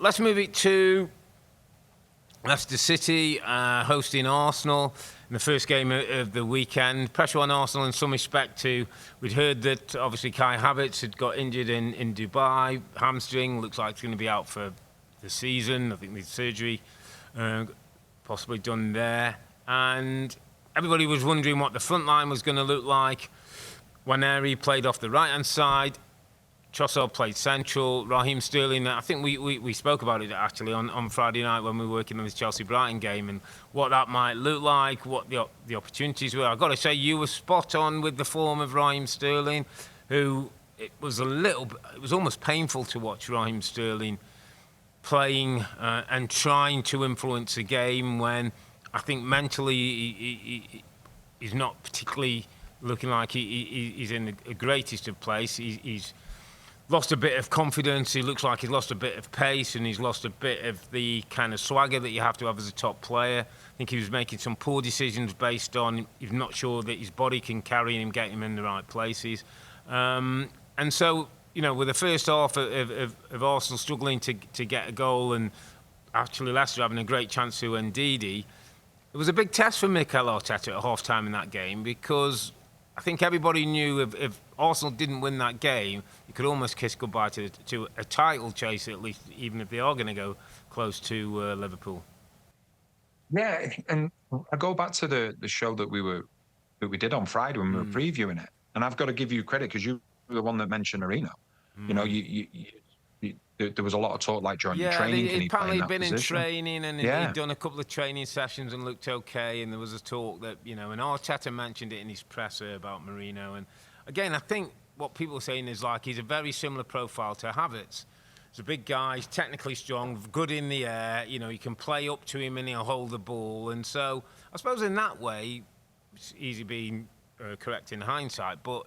let's move it to Leicester City hosting Arsenal in the first game of the weekend. Pressure on Arsenal in some respect too. We'd heard that obviously Kai Havertz had got injured in Dubai, hamstring, looks like it's going to be out for the season. I think needs surgery possibly done there. And everybody was wondering what the front line was going to look like. Waneri played off the right-hand side. Trossard played central. Raheem Sterling, I think we spoke about it actually on Friday night when we were working on this Chelsea-Brighton game and what that might look like, what the opportunities were. I've got to say, you were spot on with the form of Raheem Sterling, who it was almost painful to watch Raheem Sterling playing and trying to influence the game when I think mentally he's not particularly looking like he's in the greatest of place. He's lost a bit of confidence. He looks like he's lost a bit of pace, and he's lost a bit of the kind of swagger that you have to have as a top player. I think he was making some poor decisions based on he's not sure that his body can carry him, get him in the right places. And so, with the first half of Arsenal struggling to get a goal and actually Leicester having a great chance to Ndidi, it was a big test for Mikel Arteta at half-time in that game because I think everybody knew if Arsenal didn't win that game, you could almost kiss goodbye to a title chase, at least, even if they are going to go close to Liverpool. Yeah, and I go back to the show that we did on Friday when we were previewing it, and I've got to give you credit because you were the one that mentioned Merino. There was a lot of talk like during training. He'd apparently been in training and he'd done a couple of training sessions and looked okay. And there was a talk that, and Arteta mentioned it in his presser about Merino. And again, I think what people are saying is like he's a very similar profile to Havertz. He's a big guy, he's technically strong, good in the air. You can play up to him and he'll hold the ball. And so I suppose in that way, it's easy being correct in hindsight, but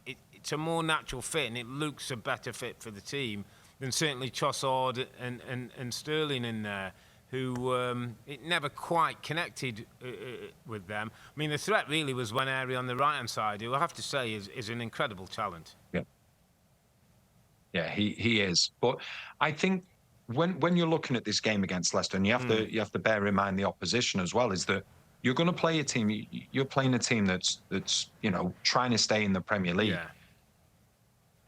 it's a more natural fit and it looks a better fit for the team than certainly Trossard and Sterling in there, who it never quite connected with them. I mean, the threat really was Waneri on the right-hand side, who I have to say is an incredible talent. Yeah, he is. But I think when you're looking at this game against Leicester, and you have to bear in mind the opposition as well, is that you're going to play a team. You're playing a team that's trying to stay in the Premier League. Yeah.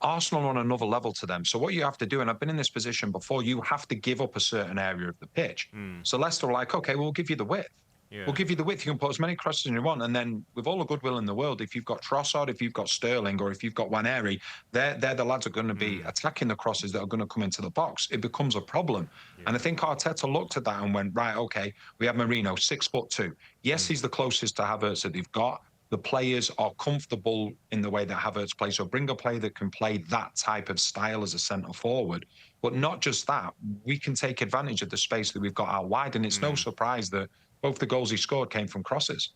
Arsenal on another level to them. So what you have to do, and I've been in this position before, you have to give up a certain area of the pitch. So Leicester are like, okay, we'll give you the width. Yeah. We'll give you the width. You can put as many crosses as you want. And then with all the goodwill in the world, if you've got Trossard, if you've got Sterling, or if you've got Waneri, they're the lads that are going to be attacking the crosses that are going to come into the box. It becomes a problem. Yeah. And I think Arteta looked at that and went, right, okay, we have Merino, 6'2". Yes, he's the closest to Havertz that they've got. The players are comfortable in the way that Havertz plays. So bring a player that can play that type of style as a centre forward. But not just that, we can take advantage of the space that we've got out wide. And it's no surprise that both the goals he scored came from crosses.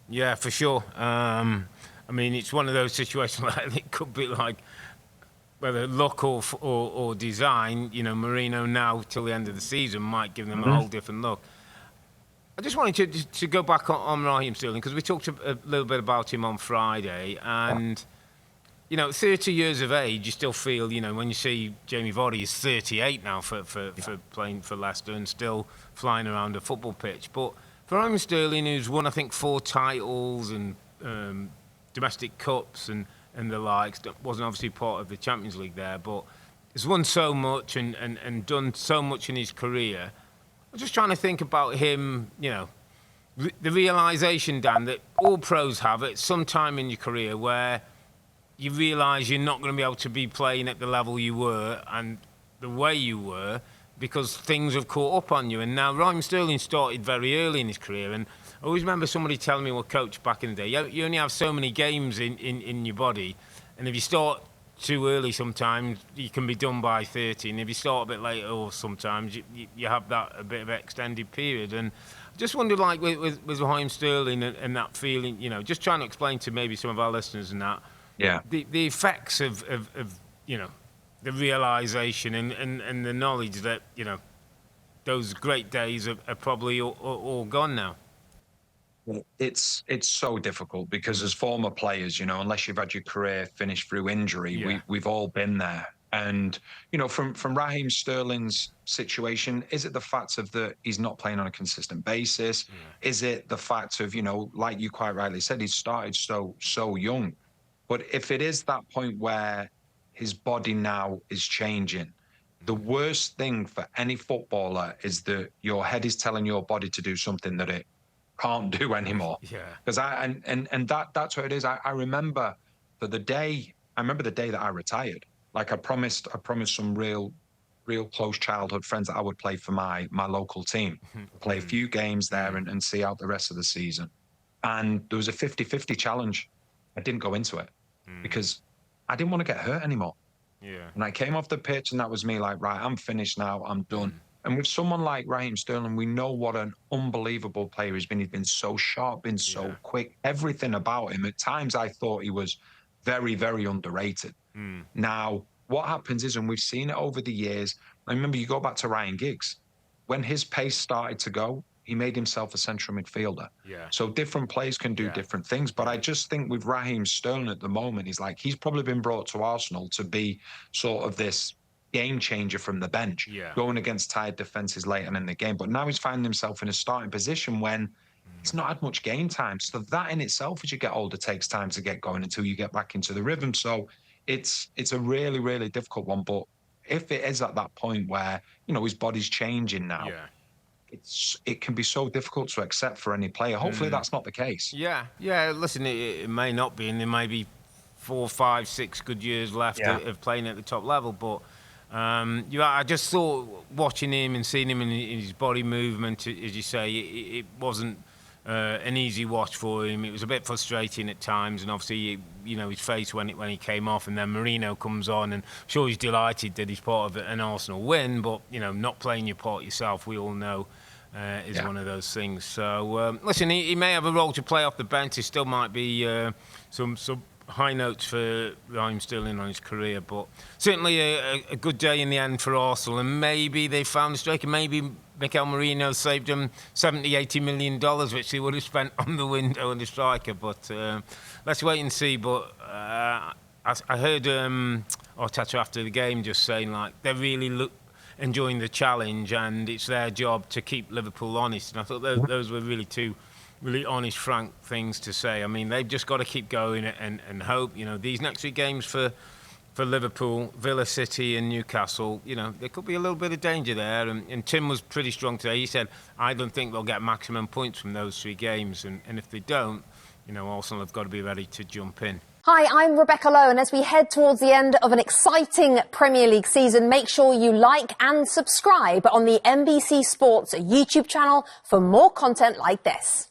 Yeah, for sure. I mean, it's one of those situations where it could be like whether luck or design. Merino now till the end of the season might give them a whole different look. I just wanted to go back on Raheem Sterling because we talked a little bit about him on Friday, and 30 years of age, you still feel when you see Jamie Vardy is 38 now for playing for Leicester and still flying around a football pitch. But for Raheem Sterling, who's won I think 4 titles and domestic cups and the likes, that wasn't obviously part of the Champions League there, but has won so much and done so much in his career. I'm just trying to think about him, the realisation, Dan, that all pros have at some time in your career where you realise you're not going to be able to be playing at the level you were and the way you were because things have caught up on you. And now Raheem Sterling started very early in his career. And I always remember somebody telling me, coach back in the day, you only have so many games in your body. And if you start too early sometimes, you can be done by 30. And if you start a bit later, or sometimes you have that a bit of an extended period. And I just wondered, like, with Raheem Sterling and that feeling, just trying to explain to maybe some of our listeners and that, the effects of the realisation and the knowledge that, those great days are probably all gone now. It's so difficult because as former players, unless you've had your career finished through injury, we've all been there. And, you know, from Raheem Sterling's situation, is it the fact of that he's not playing on a consistent basis? Yeah. Is it the fact of, you know, like you quite rightly said, he started so young. But if it is that point where his body now is changing, the worst thing for any footballer is that your head is telling your body to do something that it can't do anymore. Yeah. Because that's what it is. I remember the day that I retired. Like I promised some real close childhood friends that I would play for my local team, play a few games there and see out the rest of the season. And there was a 50-50 challenge. I didn't go into it because I didn't want to get hurt anymore. Yeah. And I came off the pitch and that was me like, right, I'm finished now, I'm done. And with someone like Raheem Sterling, we know what an unbelievable player he's been. He's been so sharp, been so quick, everything about him. At times I thought he was very, very underrated. Now, what happens is, and we've seen it over the years, I remember you go back to Ryan Giggs, when his pace started to go, he made himself a central midfielder. Yeah. So different players can do different things. But I just think with Raheem Sterling at the moment, he's probably been brought to Arsenal to be sort of this game changer from the bench, going against tired defences later in the game. But now he's finding himself in a starting position when he's not had much game time. So that in itself, as you get older, takes time to get going until you get back into the rhythm. So it's a really, really difficult one. But if it is at that point where, you know, his body's changing now, it can be so difficult to accept for any player. Hopefully that's not the case. Yeah. Listen, it may not be, and there may be 4, 5, 6 good years left of playing at the top level. But I just thought watching him and seeing him in his body movement, as you say, it wasn't an easy watch for him. It was a bit frustrating at times, and obviously, you know, his face when he came off, and then Merino comes on, and I'm sure he's delighted that he's part of an Arsenal win, but, you know, not playing your part yourself, we all know, is one of those things. So, listen, he may have a role to play off the bench. There still might be some high notes for Raheem Sterling on his career, but certainly a good day in the end for Arsenal, and maybe they found a striker. Maybe Mikel Merino saved them $70-80 million, which they would have spent on the window and the striker. But let's wait and see. But I heard Arteta after the game just saying, like, they're really enjoying the challenge, and it's their job to keep Liverpool honest. And I thought those were really two really honest, frank things to say. I mean, they've just got to keep going and hope. You know, these next 3 games for Liverpool, Villa, City and Newcastle, you know, there could be a little bit of danger there. And Tim was pretty strong today. He said, I don't think they'll get maximum points from those 3 games. And if they don't, you know, Arsenal have got to be ready to jump in. Hi, I'm Rebecca Lowe, and as we head towards the end of an exciting Premier League season, make sure you like and subscribe on the NBC Sports YouTube channel for more content like this.